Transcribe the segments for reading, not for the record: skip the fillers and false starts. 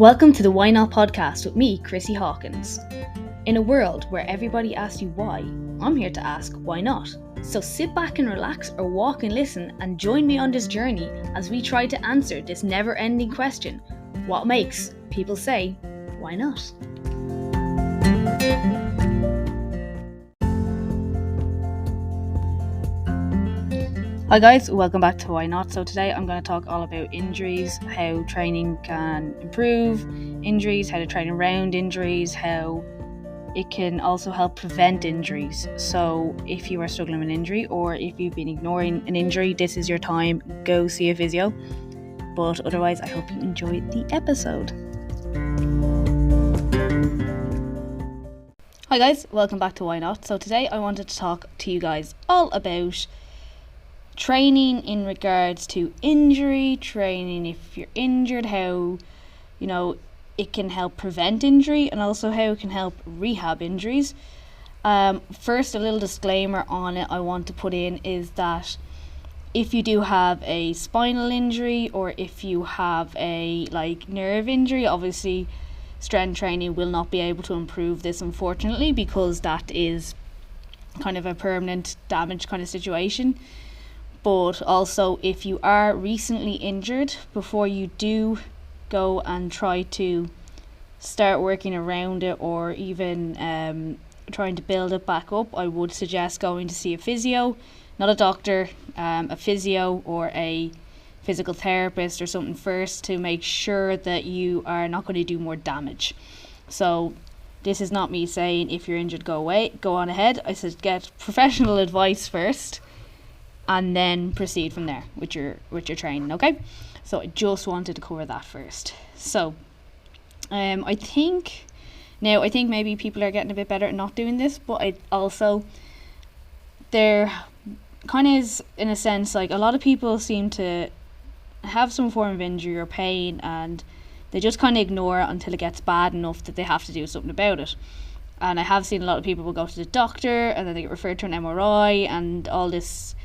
Welcome to the Why Not podcast with me, Chrissy Hawkins. In a world where everybody asks you why, I'm here to ask why not. So sit back and relax or walk and listen and join me on this journey as we try to answer this never-ending question: what makes people say, why not? Hi guys, welcome back to Why Not. So today I'm going to talk all about injuries, how training can improve injuries, how to train around injuries, how it can also help prevent injuries. So if you are struggling with an injury or if you've been ignoring an injury, this is your time. Go see a physio. But otherwise, I hope you enjoyed the episode. Hi guys, welcome back to Why Not. So today I wanted to talk to you guys all about training in regards to injury, training if you're injured, how, it can help prevent injury and also how it can help rehab injuries. First, a little disclaimer on it I want to put in is that if you do have a spinal injury or if you have a nerve injury, obviously strength training will not be able to improve this, unfortunately, because that is kind of a permanent damage kind of situation. But also, if you are recently injured, before you do go and try to start working around it or even trying to build it back up, I would suggest going to see a physio, not a doctor, a physio or a physical therapist or something first, to make sure that you are not going to do more damage. So this is not me saying if you're injured, go on ahead. I said get professional advice first and then proceed from there with your training, okay? So I just wanted to cover that first. So I think maybe people are getting a bit better at not doing this, but there kind of is, in a sense, like a lot of people seem to have some form of injury or pain and they just kind of ignore it until it gets bad enough that they have to do something about it. And I have seen a lot of people will go to the doctor and then they get referred to an MRI and all this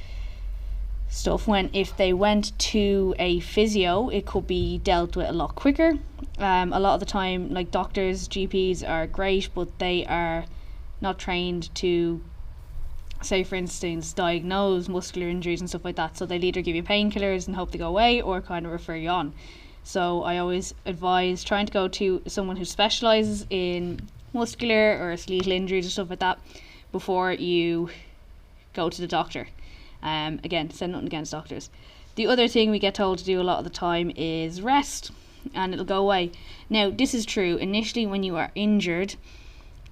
stuff, when if they went to a physio it could be dealt with a lot quicker. A lot of the time, doctors, GPs are great, but they are not trained to, say for instance, diagnose muscular injuries and stuff like that. So they'll either give you painkillers and hope they go away or kind of refer you on. So I always advise trying to go to someone who specialises in muscular or skeletal injuries and stuff like that before you go to the doctor. Again, said nothing against doctors. The other thing we get told to do a lot of the time is rest and it'll go away. Now, this is true. Initially, when you are injured,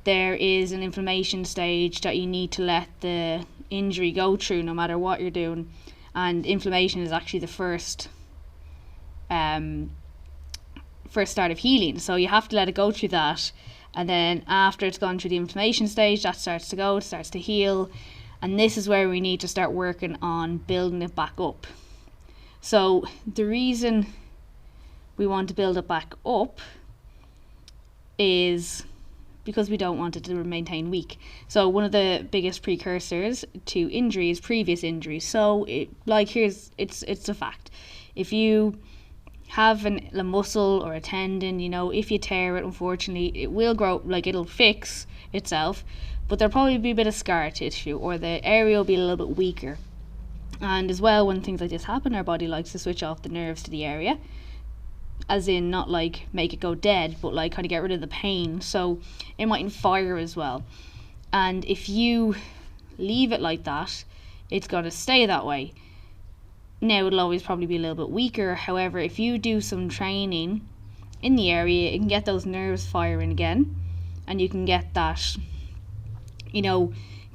there is an inflammation stage that you need to let the injury go through no matter what you're doing. And inflammation is actually the first start of healing. So you have to let it go through that. And then after it's gone through the inflammation stage, that starts to go, it starts to heal. And this is where we need to start working on building it back up. So the reason we want to build it back up is because we don't want it to maintain weak. So one of the biggest precursors to injury is previous injuries. So it's a fact. If you have a muscle or a tendon, if you tear it, unfortunately, it will grow, it'll fix itself. But there'll probably be a bit of scar tissue or the area will be a little bit weaker. And as well, when things like this happen, our body likes to switch off the nerves to the area, as in not make it go dead, but kind of get rid of the pain. So it mightn't fire as well. And if you leave it like that, it's going to stay that way. Now it'll always probably be a little bit weaker. However, if you do some training in the area, it can get those nerves firing again and you can get that,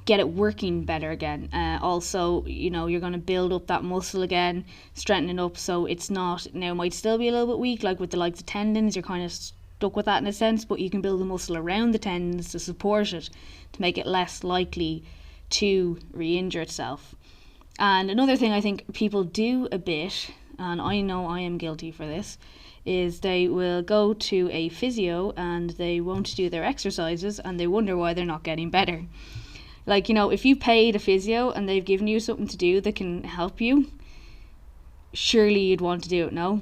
get it working better again. Also, you're going to build up that muscle again, strengthen it up so it's not, now it might still be a little bit weak, like with the likes of tendons, you're kind of stuck with that in a sense, but you can build the muscle around the tendons to support it, to make it less likely to re-injure itself. And another thing I think people do a bit, and I know I am guilty for this, is they will go to a physio and they won't do their exercises and they wonder why they're not getting better. If you paid a physio and they've given you something to do that can help you, surely you'd want to do it, no?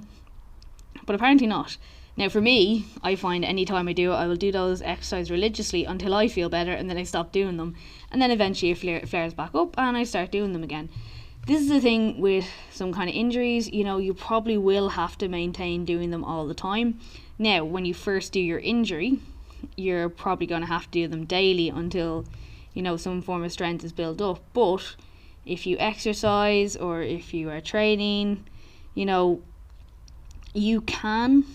But apparently not. Now for me, I find any time I do it, I will do those exercises religiously until I feel better, and then I stop doing them, and then eventually it flares back up and I start doing them again. This is the thing with some kind of injuries, you probably will have to maintain doing them all the time. Now, when you first do your injury, you're probably going to have to do them daily until, some form of strength is built up. But if you exercise or if you are training, you can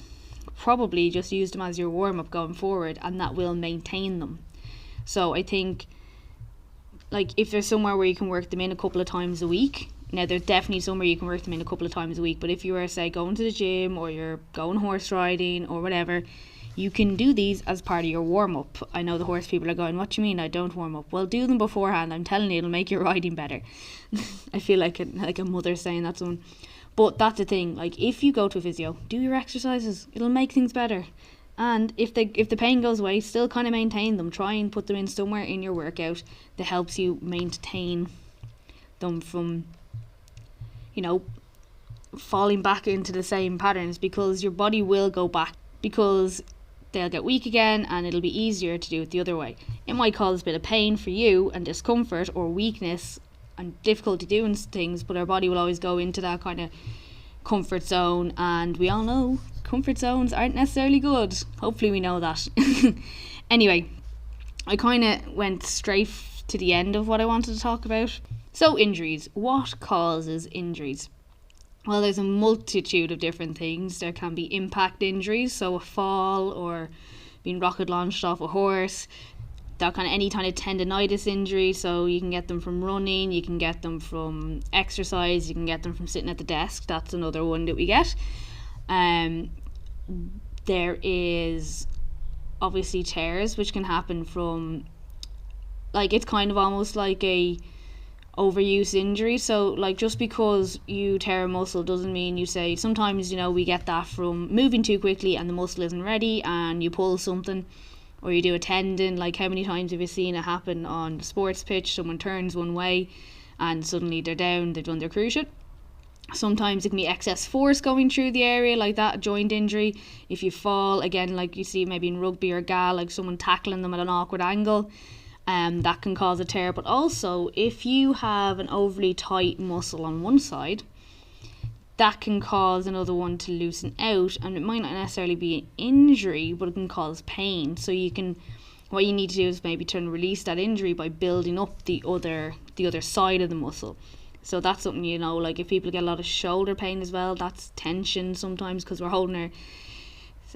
probably just use them as your warm-up going forward, and that will maintain them. So I think, if there's somewhere where you can work them in a couple of times a week, now there's definitely somewhere you can work them in a couple of times a week, but if you are, say, going to the gym or you're going horse riding or whatever, you can do these as part of your warm-up. I know the horse people are going, what do you mean I don't warm up? Well, do them beforehand. I'm telling you, it'll make your riding better. I feel like a mother saying that to someone. But that's the thing, if you go to a physio, do your exercises. It'll make things better. And if the pain goes away, still kind of maintain them. Try and put them in somewhere in your workout that helps you maintain them from, falling back into the same patterns, because your body will go back, because they'll get weak again and it'll be easier to do it the other way. It might cause a bit of pain for you and discomfort or weakness and difficulty doing things, but our body will always go into that kind of comfort zone, and we all know comfort zones aren't necessarily good. Hopefully we know that. Anyway, I kind of went straight to the end of what I wanted to talk about. So injuries. What causes injuries? Well, there's a multitude of different things. There can be impact injuries, so a fall or being rocket launched off a horse. That any kind of tendonitis injury, so you can get them from running, you can get them from exercise, you can get them from sitting at the desk. That's another one that we get. There is obviously tears, which can happen from, it's kind of almost like a overuse injury. So just because you tear a muscle doesn't mean you say, sometimes we get that from moving too quickly and the muscle isn't ready and you pull something, or you do a tendon. How many times have you seen it happen on the sports pitch? Someone turns one way and suddenly they're down, they've done their cruciate. Sometimes it can be excess force going through the area, like that, a joint injury. If you fall, again, like you see maybe in rugby or GAL, someone tackling them at an awkward angle, that can cause a tear. But also, if you have an overly tight muscle on one side, that can cause another one to loosen out, and it might not necessarily be an injury, but it can cause pain. So what you need to do is maybe try and release that injury by building up the other side of the muscle. So that's something, if people get a lot of shoulder pain as well, that's tension sometimes, because we're holding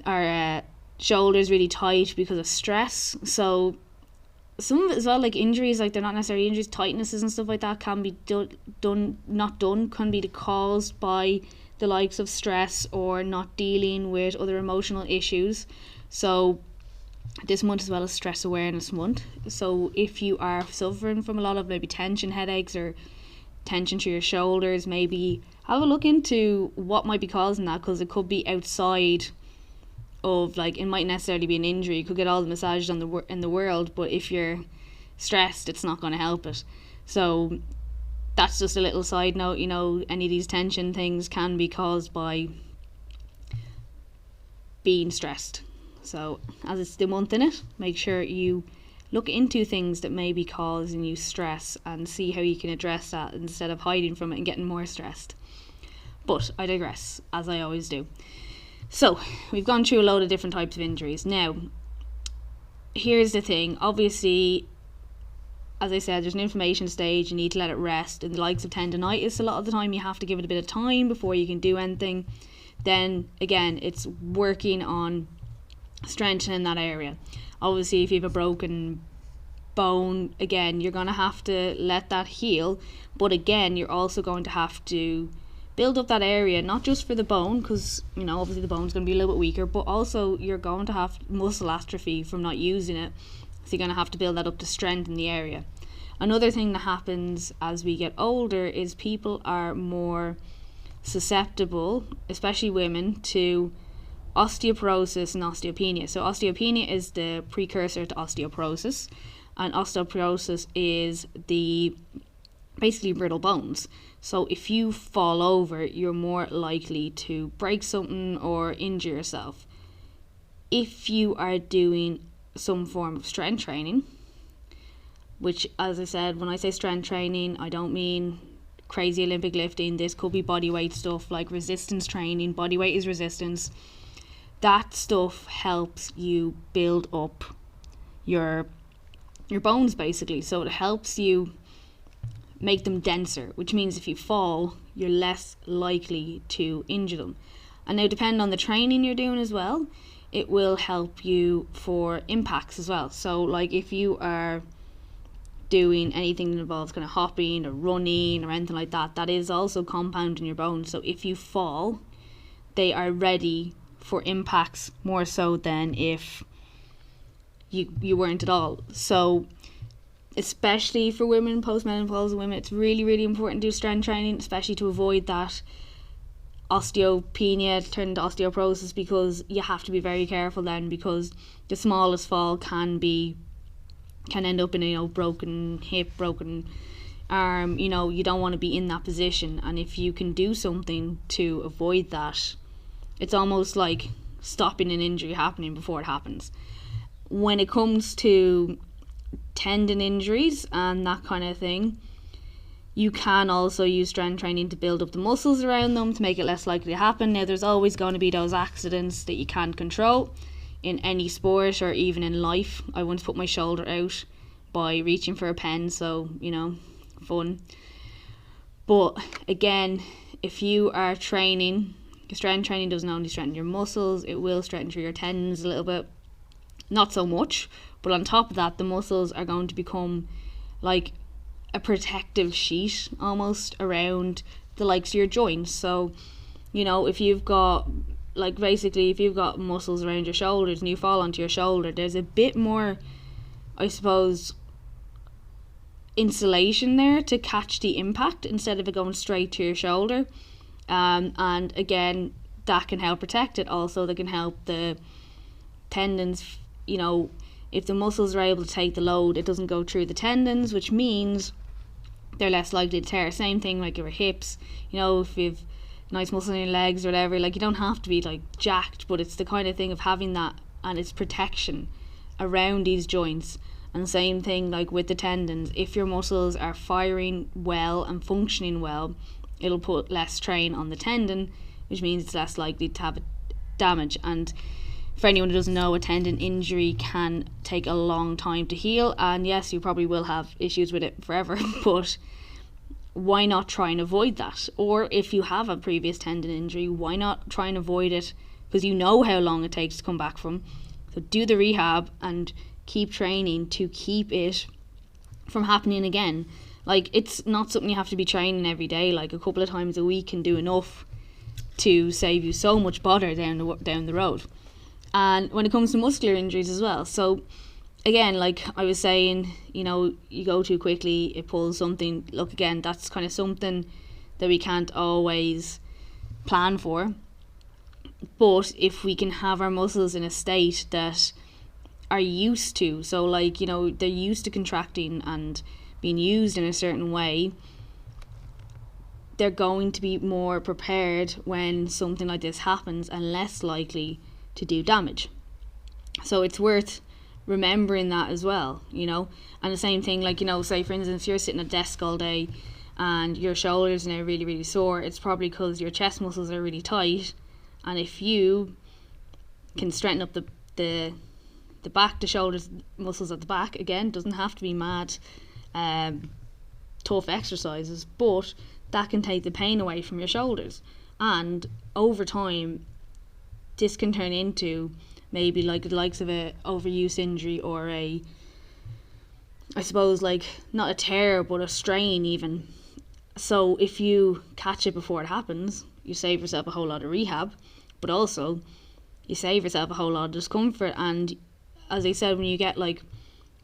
our shoulders really tight because of stress. So some of it as well, injuries, they're not necessarily injuries, tightnesses and stuff like that can be can be caused by the likes of stress or not dealing with other emotional issues. So this month as well is Stress Awareness Month. So if you are suffering from a lot of maybe tension, headaches, or tension through your shoulders, maybe have a look into what might be causing that, because it could be outside of, it might necessarily be an injury. You could get all the massages in the world, but if you're stressed, it's not going to help it. So that's just a little side note. Any of these tension things can be caused by being stressed. So as it's the month in it, make sure you look into things that may be causing you stress and see how you can address that instead of hiding from it and getting more stressed. But I digress, as I always do. So we've gone through a load of different types of injuries. Now, here's the thing. Obviously, as I said, there's an inflammation stage. You need to let it rest. In the likes of tendonitis, a lot of the time you have to give it a bit of time before you can do anything. Then again, it's working on strengthening that area. Obviously, if you have a broken bone, again, you're going to have to let that heal. But again, you're also going to have to build up that area, not just for the bone, because obviously the bone's going to be a little bit weaker, but also you're going to have muscle atrophy from not using it, so you're going to have to build that up to strengthen the area. Another thing that happens as we get older is people are more susceptible, especially women, to osteoporosis and osteopenia. So osteopenia is the precursor to osteoporosis, and osteoporosis is the basically brittle bones. So if you fall over, you're more likely to break something or injure yourself. if you are doing some form of strength training, which, as I said, when I say strength training, I don't mean crazy Olympic lifting. This could be body weight stuff like resistance training. Body weight is resistance. That stuff helps you build up your bones, basically. So it helps you make them denser, which means if you fall, you're less likely to injure them. And now, depending on the training you're doing as well, it will help you for impacts as well. So like if you are doing anything that involves kind of hopping or running or anything like that, that is also compounding your bones. So if you fall, they are ready for impacts more so than if you weren't at all. So especially for women, postmenopausal women, it's really, really important to do strength training, especially to avoid that osteopenia turn into osteoporosis, because you have to be very careful then, because the smallest fall can end up in a broken hip, broken arm. You don't want to be in that position, and if you can do something to avoid that, it's almost like stopping an injury happening before it happens. When it comes to tendon injuries and that kind of thing, you can also use strength training to build up the muscles around them to make it less likely to happen. Now, there's always going to be those accidents that you can't control in any sport or even in life. I once put my shoulder out by reaching for a pen, so fun. But again, if you are training, strength training doesn't only strengthen your muscles, it will strengthen your tendons a little bit. Not so much, but on top of that, the muscles are going to become like a protective sheet almost around the likes of your joints. So if you've got muscles around your shoulders and you fall onto your shoulder, there's a bit more, I suppose, insulation there to catch the impact instead of it going straight to your shoulder. And again, that can help protect it. Also, that can help the tendons. If the muscles are able to take the load, it doesn't go through the tendons, which means they're less likely to tear. Same thing like your hips. If you've nice muscles in your legs or whatever, like you don't have to be like jacked, but it's the kind of thing of having that and its protection around these joints. And the same thing like with the tendons. If your muscles are firing well and functioning well, it'll put less strain on the tendon, which means it's less likely to have damage. And for anyone who doesn't know, a tendon injury can take a long time to heal, and yes, you probably will have issues with it forever, but why not try and avoid that? Or if you have a previous tendon injury, why not try and avoid it? Because you know how long it takes to come back from. So do the rehab and keep training to keep it from happening again. Like, it's not something you have to be training every day. Like, a couple of times a week can do enough to save you so much bother down the road. And when it comes to muscular injuries as well, so again, like I was saying, you go too quickly, it pulls something. Look, again, that's kind of something that we can't always plan for. But if we can have our muscles in a state that are used to, so like, they're used to contracting and being used in a certain way, they're going to be more prepared when something like this happens and less likely to do damage. So it's worth remembering that as well, and the same thing, like, say for instance, you're sitting at a desk all day and your shoulders are now really, really sore. It's probably because your chest muscles are really tight, and if you can strengthen up the back, the shoulders muscles at the back, again, doesn't have to be mad tough exercises, but that can take the pain away from your shoulders. And over time, this can turn into maybe like the likes of a overuse injury, or I suppose like not a tear but a strain even. So if you catch it before it happens, you save yourself a whole lot of rehab, but also you save yourself a whole lot of discomfort. And as I said, when you get like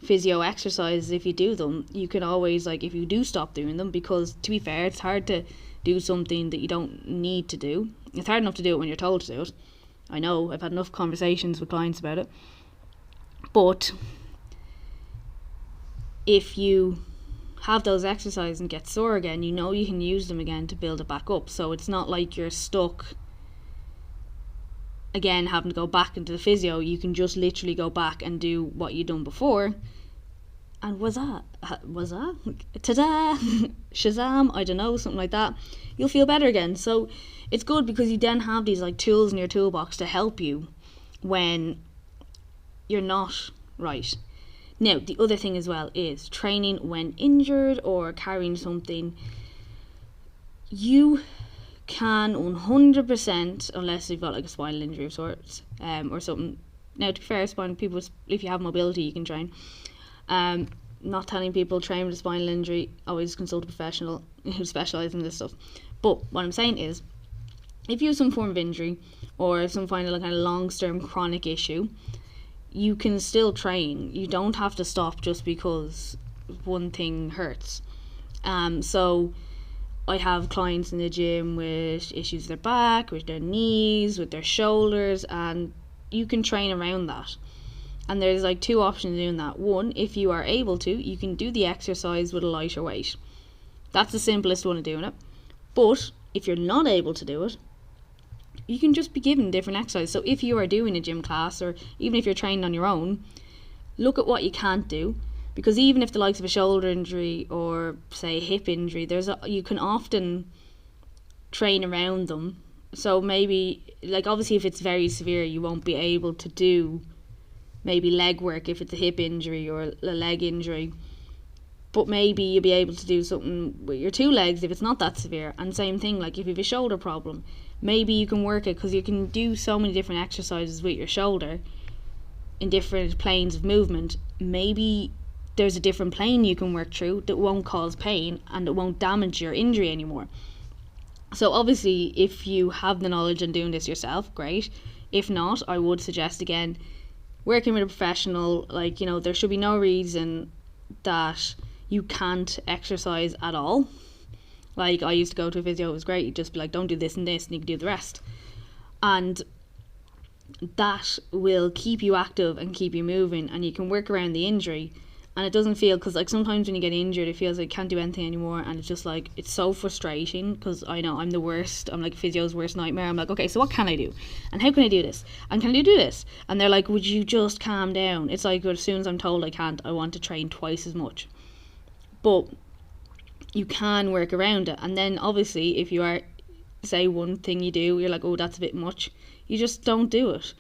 physio exercises, if you do them, you can always, like, if you do stop doing them, because to be fair, it's hard to do something that you don't need to do. It's hard enough to do it when you're told to do it. I know, I've had enough conversations with clients about it. But if you have those exercises and get sore again, you can use them again to build it back up. So it's not like you're stuck again having to go back into the physio, you can just literally go back and do what you've done before, and ta-da, Shazam, I don't know, something like that, you'll feel better again. So it's good because you then have these like tools in your toolbox to help you when you're not right. Now, the other thing as well is training when injured or carrying something. You can 100%, unless you've got like a spinal injury of sorts, or something. Now, to be fair, spinal people, if you have mobility, you can train. Not telling people train with a spinal injury, always consult a professional who specialises in this stuff. But what I'm saying is, if you have some form of injury or some kind of long-term chronic issue, you can still train. You don't have to stop just because one thing hurts. So I have clients in the gym with issues with their back, with their knees, with their shoulders, and you can train around that. And there's like two options doing that. One, if you are able to, you can do the exercise with a lighter weight. That's the simplest one of doing it. But if you're not able to do it, you can just be given different exercises. So if you are doing a gym class, or even if you're training on your own, look at what you can't do. Because even if the likes of a shoulder injury or say a hip injury, you can often train around them. So maybe, like obviously if it's very severe, you won't be able to do maybe leg work if it's a hip injury or a leg injury. But maybe you'll be able to do something with your two legs if it's not that severe. And same thing, like if you have a shoulder problem, maybe you can work it, because you can do so many different exercises with your shoulder in different planes of movement. Maybe there's a different plane you can work through that won't cause pain and it won't damage your injury anymore. So obviously if you have the knowledge and doing this yourself, great. If not, I would suggest again working with a professional. Like, you know, there should be no reason that you can't exercise at all. Like I used to go to a physio, it was great, you'd just be like, don't do this and this and you can do the rest. And that will keep you active and keep you moving, and you can work around the injury. And it doesn't feel, because like sometimes when you get injured it feels like you can't do anything anymore, and it's just like, it's so frustrating, because I know I'm the worst. I'm like physio's worst nightmare. I'm like, okay, so what can I do, and how can I do this, and can I do this? And they're like, would you just calm down? It's like, as soon as I'm told I can't, I want to train twice as much. But you can work around it. And then obviously if you are, say one thing you do, you're like, oh, that's a bit much, you just don't do it.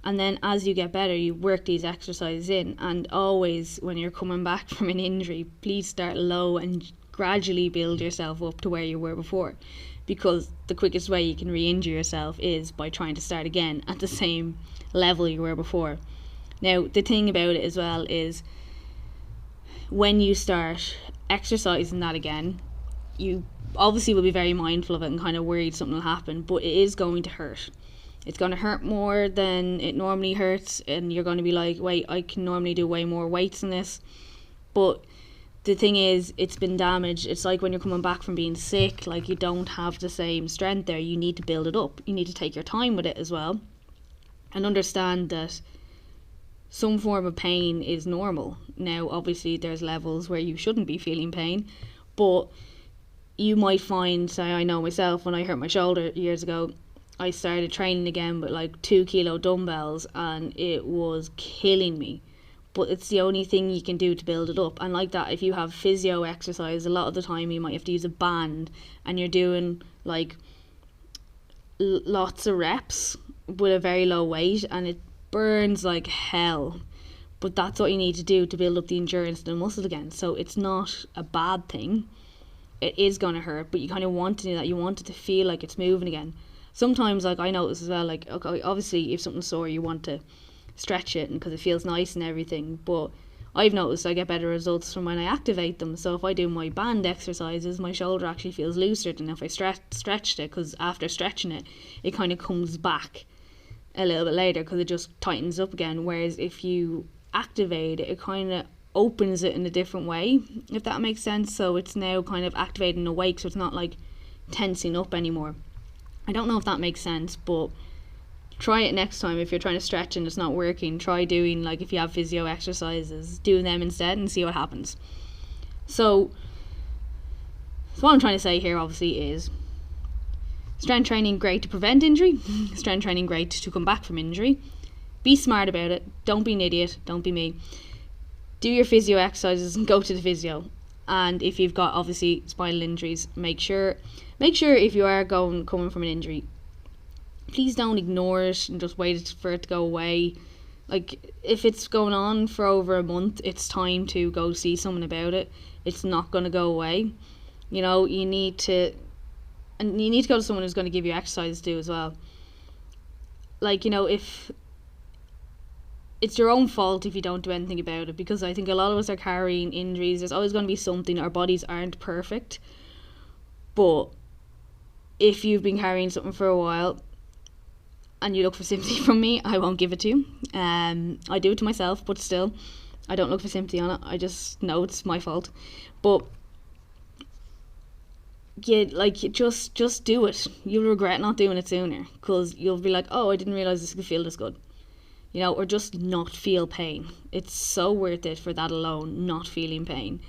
And then as you get better, you work these exercises in. And always when you're coming back from an injury, please start low and gradually build yourself up to where you were before, because the quickest way you can re-injure yourself is by trying to start again at the same level you were before. Now the thing about it as well is, when you start exercising that again, you obviously will be very mindful of it and kind of worried something will happen, but it is going to hurt. It's going to hurt more than it normally hurts, and you're going to be like, wait, I can normally do way more weights than this. But the thing is, it's been damaged. It's like when you're coming back from being sick, like you don't have the same strength there. You need to build it up. You need to take your time with it as well, and understand that some form of pain is normal. Now obviously there's levels where you shouldn't be feeling pain, but you might find, say I know myself, when I hurt my shoulder years ago, I started training again with like 2 kilo dumbbells, and it was killing me. But it's the only thing you can do to build it up. And like that, if you have physio exercise, a lot of the time you might have to use a band, and you're doing like lots of reps with a very low weight, and it burns like hell. But that's what you need to do to build up the endurance and the muscle again. So it's not a bad thing. It is going to hurt, but you kind of want to do that. You want it to feel like it's moving again. Sometimes, like I notice as well, like, okay, obviously if something's sore you want to stretch it, and because it feels nice and everything, but I've noticed I get better results from when I activate them. So if I do my band exercises, my shoulder actually feels looser than if I stretched it, because after stretching it, it kind of comes back a little bit later because it just tightens up again. Whereas if you activate it, it kind of opens it in a different way, if that makes sense. So it's now kind of activating awake, so it's not like tensing up anymore. I don't know if that makes sense, but try it next time. If you're trying to stretch and it's not working, try doing, like if you have physio exercises, doing them instead and see what happens. So what I'm trying to say here obviously is, Strength training, great to prevent injury. Strength training, great to come back from injury. Be smart about it. Don't be an idiot. Don't be me. Do your physio exercises and go to the physio. And if you've got obviously spinal injuries, make sure if you are coming from an injury, please don't ignore it and just wait for it to go away. Like, if it's going on for over a month, it's time to go see someone about it. It's not going to go away. You know, you need to go to someone who's going to give you exercise to do as well. Like, you know, if it's your own fault if you don't do anything about it, because I think a lot of us are carrying injuries. There's always going to be something. Our bodies aren't perfect. But if you've been carrying something for a while and you look for sympathy from me, I won't give it to you. I do it to myself, but still, I don't look for sympathy on it. I just know it's my fault. But yeah, like, just do it. You'll regret not doing it sooner, because you'll be like, oh, I didn't realise this could feel this good. You know, or just not feel pain. It's so worth it for that alone, not feeling pain.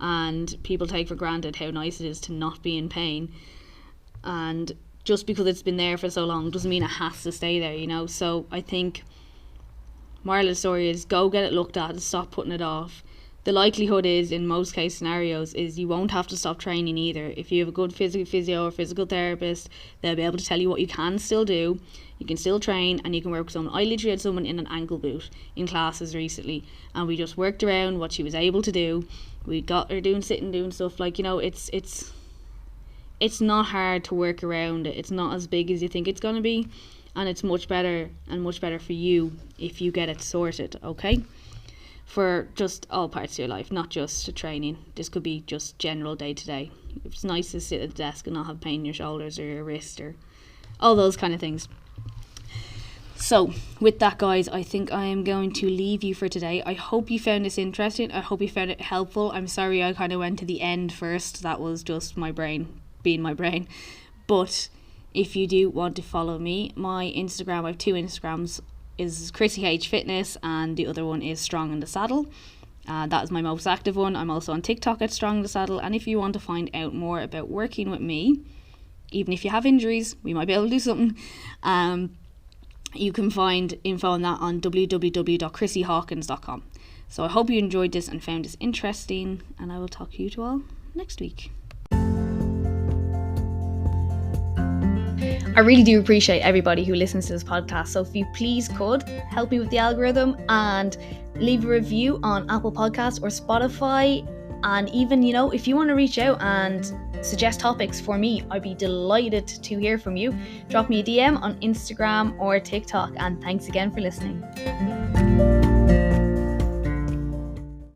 And people take for granted how nice it is to not be in pain. And just because it's been there for so long doesn't mean it has to stay there, you know. So I think moral of the story is go get it looked at and stop putting it off. The likelihood is, in most case scenarios, is you won't have to stop training either. If you have a good physio or physical therapist, they'll be able to tell you what you can still do. You can still train and you can work with someone. I literally had someone in an ankle boot in classes recently, and we just worked around what she was able to do. We got her doing stuff. Like, you know, it's not hard to work around it. It's not as big as you think it's going to be, and it's much better for you if you get it sorted, okay? For just all parts of your life, not just training. This could be just general day to day. It's nice to sit at the desk and not have pain in your shoulders or your wrist or all those kind of things. So with that, guys, I think I am going to leave you for today. I hope you found this interesting. I hope you found it helpful. I'm sorry I kind of went to the end first. That was just my brain being my brain. But if you do want to follow me, my Instagram, I have 2 Instagrams, is Chrissy H Fitness, and the other one is Strong in the Saddle. That is my most active one. I'm also on TikTok at Strong in the Saddle. And if you want to find out more about working with me, even if you have injuries, we might be able to do something. You can find info on that on www.chrissyhawkins.com. So I hope you enjoyed this and found this interesting, and I will talk to you all next week. I really do appreciate everybody who listens to this podcast. So if you please could help me with the algorithm and leave a review on Apple Podcasts or Spotify. And even, you know, if you want to reach out and suggest topics for me, I'd be delighted to hear from you. Drop me a DM on Instagram or TikTok. And thanks again for listening.